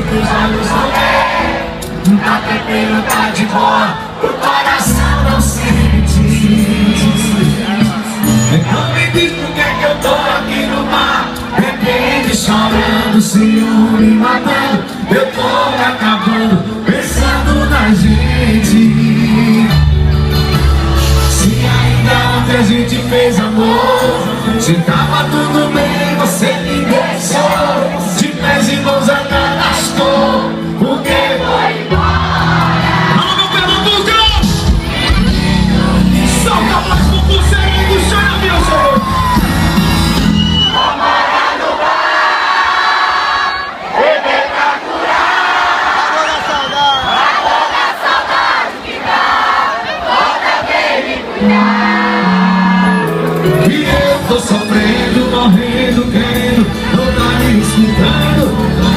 que os olhos não veem. Tá tranquilo, tá de boa, o coração não sente. Não me diz por que eu tô aqui no mar, bebendo, chorando, ciúme matando. Eu tô me acabando, pensando na gente. Se ainda ontem a gente fez amor, se tava tudo bem, você me deixou de pés e mãos atrastou, porque foi embora. Alô, Pernambuco! Solta mais pro pulseiro do chão, meu senhor! Amara no bar, beber pra curar. Água da saudade que dá, volta bem me cuidar. E eu tô sofrendo, morrendo, querendo, não tá me escutando.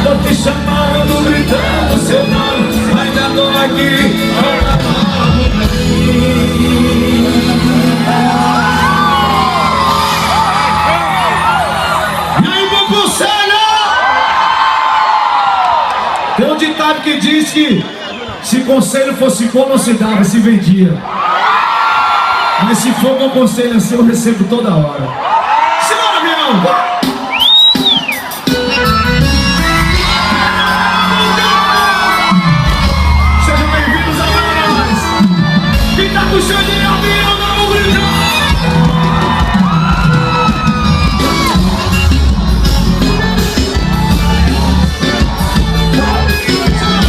Tô te chamando, gritando seu nome, ainda tô aqui, olha pra mim. E aí, Bambucelho? Tem um ditado que diz que se conselho fosse bom não se dava, se vendia. Mas se for um conselho assim eu recebo toda hora. Simbora, meu irmão!